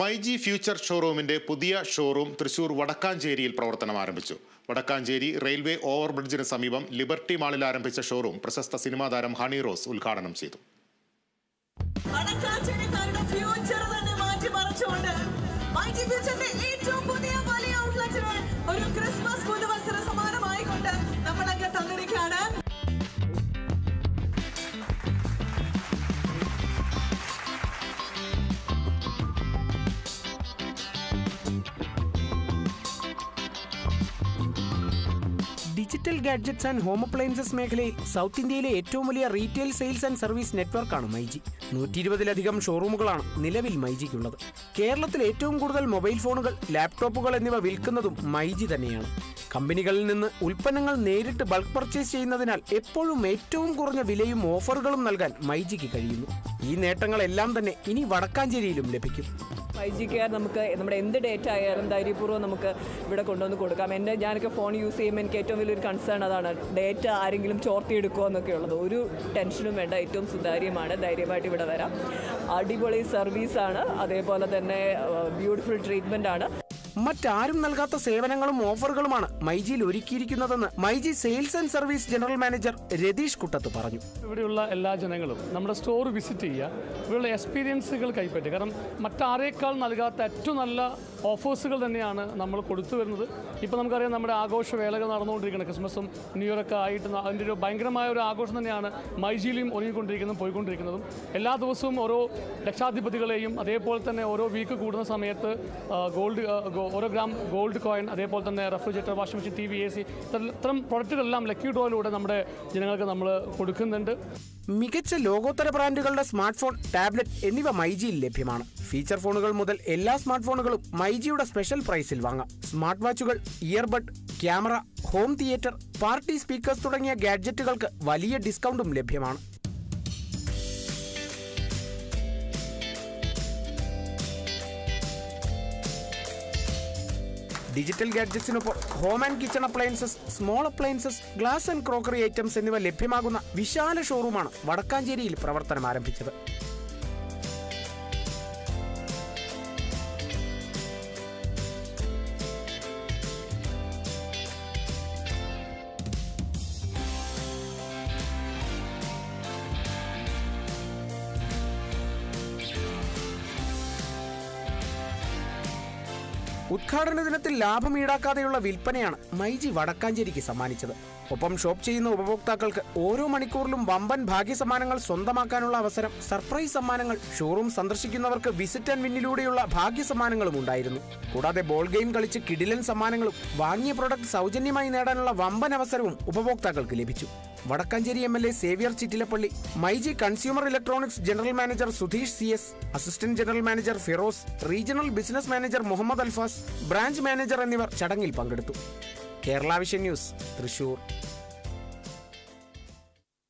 MyG future ഷോറൂമിന്റെ പുതിയ showroom Thrissur വടക്കാഞ്ചേരിയിൽ പ്രവർത്തനം ആരംഭിച്ചു. വടക്കാഞ്ചേരി റെയിൽവേ ഓവർബ്രിഡ്ജിന് സമീപം ലിബർട്ടി മാളിൽ ആരംഭിച്ച ഷോറൂം പ്രശസ്ത സിനിമാ താരം ഹണി റോസ് ഉദ്ഘാടനം ചെയ്തു. Digital gadgets and home appliances മേഖലയിൽ സൗത്ത് ഇന്ത്യയിലെ ഏറ്റവും വലിയ റീറ്റെയിൽ സെയിൽസ് ആൻഡ് സർവീസ് നെറ്റ്വർക്കാണ് മൈജി. 120-ലധികം ഷോറൂമുകളാണ് നിലവിൽ മൈജിക്കുള്ളത്. കേരളത്തിൽ ഏറ്റവും കൂടുതൽ മൊബൈൽ ഫോണുകൾ, ലാപ്ടോപ്പുകൾ എന്നിവ വിൽക്കുന്നതും മൈജി തന്നെയാണ്. കമ്പനികളിൽ നിന്ന് ഉൽപ്പന്നങ്ങൾ നേരിട്ട് ബൾക്ക് പർച്ചേസ് ചെയ്യുന്നതിനാൽ എപ്പോഴും ഏറ്റവും കുറഞ്ഞ വിലയും ഓഫറുകളും നൽകാൻ മൈജിക്ക് കഴിയുന്നു. ഈ നേട്ടങ്ങളെല്ലാം തന്നെ ഇനി വടക്കാഞ്ചേരിയിലും ലഭിക്കും. മൈജി കെയർ നമുക്ക് നമ്മുടെ എന്ത് ഡേറ്റ ആയാലും ധൈര്യപൂർവ്വം നമുക്ക് ഇവിടെ കൊണ്ടുവന്ന് കൊടുക്കാം. ഞാനൊക്കെ ഫോൺ യൂസ് ചെയ്യുമ്പോൾ എനിക്ക് ഏറ്റവും വലിയൊരു കൺസേൺ അതാണ്, ഡേറ്റ ആരെങ്കിലും ചോർത്തിയെടുക്കുമോ എന്നൊക്കെ ഉള്ളത്. ഒരു ടെൻഷനും വേണ്ട, ഏറ്റവും സുതാര്യമാണ്, ധൈര്യമായിട്ട് ഇവിടെ വരാം. അടിപൊളി സർവീസാണ്, അതേപോലെ തന്നെ ബ്യൂട്ടിഫുൾ ട്രീറ്റ്മെൻ്റ് ആണ്. മറ്റാരും നൽകാത്ത സേവനങ്ങളും ഓഫറുകളുമാണ് മൈജിയിൽ ഒരുക്കിയിരിക്കുന്നതെന്ന് myG sales and service general manager Ratheesh Kuttath പറഞ്ഞു. ഇവിടെയുള്ള എല്ലാ ജനങ്ങളും നമ്മുടെ സ്റ്റോർ വിസിറ്റ് ചെയ്യുക, ഇവിടെയുള്ള എക്സ്പീരിയൻസുകൾ കൈപ്പറ്റുക. കാരണം മറ്റാരേക്കാൾ നൽകാത്ത ഏറ്റവും നല്ല ഓഫേഴ്സുകൾ തന്നെയാണ് നമ്മൾ കൊടുത്തു വരുന്നത്. ഇപ്പോൾ നമുക്കറിയാം, നമ്മുടെ ആഘോഷവേളകൾ നടന്നുകൊണ്ടിരിക്കുന്നത് ക്രിസ്മസും ന്യൂ ഇയറൊക്കെ ആയിട്ട് അതിൻ്റെ ഒരു ഭയങ്കരമായ ഒരു ആഘോഷം തന്നെയാണ് മൈജിയിലും ഒരുങ്ങിക്കൊണ്ടിരിക്കുന്നതും പോയിക്കൊണ്ടിരിക്കുന്നതും. എല്ലാ ദിവസവും ഓരോ ലക്ഷാധിപതികളെയും, അതേപോലെ തന്നെ ഓരോ വീക്ക് കൂടുന്ന സമയത്ത് ഓരോ ഗ്രാം ഗോൾഡ് കോയിൻ, അതേപോലെ തന്നെ refrigerator, washing machine, TV, AC, ഇത്തരം പ്രൊഡക്റ്റുകളെല്ലാം ലക്കി ഡ്രോയിലൂടെ നമ്മുടെ ജനങ്ങൾക്ക് നമ്മൾ കൊടുക്കുന്നുണ്ട്. മികച്ച ലോകോത്തര ബ്രാൻഡുകളുടെ സ്മാർട്ട് ഫോൺ, ടാബ്ലറ്റ് എന്നിവ മൈജിയിൽ ലഭ്യമാണ്. ഫീച്ചർ ഫോണുകൾ മുതൽ എല്ലാ സ്മാർട്ട് ഫോണുകളും മൈജിയുടെ സ്പെഷ്യൽ പ്രൈസിൽ വാങ്ങാം. സ്മാർട്ട് വാച്ചുകൾ, earbud, camera, home theatre, party speakers തുടങ്ങിയ ഗാഡ്ജറ്റുകൾക്ക് വലിയ ഡിസ്കൗണ്ടും ലഭ്യമാണ്. ഡിജിറ്റൽ ഗാഡ്ജറ്റ്സിനൊപ്പം home and kitchen appliances, small appliances, glass and crockery items എന്നിവ ലഭ്യമാകുന്ന വിശാല ഷോറൂമാണ് വടക്കാഞ്ചേരിയിൽ പ്രവർത്തനം ആരംഭിച്ചത്. ഉദ്ഘാടന ദിനത്തിൽ ലാഭം ഈടാക്കാതെയുള്ള വിൽപ്പനയാണ് മൈജി വടക്കാഞ്ചേരിക്ക് സമ്മാനിച്ചത്. ഒപ്പം ഷോപ്പ് ചെയ്യുന്ന ഉപഭോക്താക്കൾക്ക് ഓരോ മണിക്കൂറിലും വമ്പൻ ഭാഗ്യസമ്മാനങ്ങൾ സ്വന്തമാക്കാനുള്ള അവസരം, സർപ്രൈസ് സമ്മാനങ്ങൾ, ഷോറൂം സന്ദർശിക്കുന്നവർക്ക് വിസിറ്റ് ആൻഡ് വിന്നിലൂടെയുള്ള ഭാഗ്യസമ്മാനങ്ങളും ഉണ്ടായിരുന്നു. കൂടാതെ ബോൾ ഗെയിം കളിച്ച് കിടിലൻ സമ്മാനങ്ങളും വാങ്ങിയ പ്രൊഡക്റ്റ് സൗജന്യമായി നേടാനുള്ള വമ്പൻ അവസരവും ഉപഭോക്താക്കൾക്ക് ലഭിച്ചു. Vadakkanchery MLA Xavier Chittilappally, myG consumer electronics general manager Sudheesh CS, assistant general manager Firoz, regional business manager Muhammad Alfas, branch manager എന്നിവർ ചടങ്ങിൽ പങ്കെടുത്തു. Kerala vision news, Thrissur.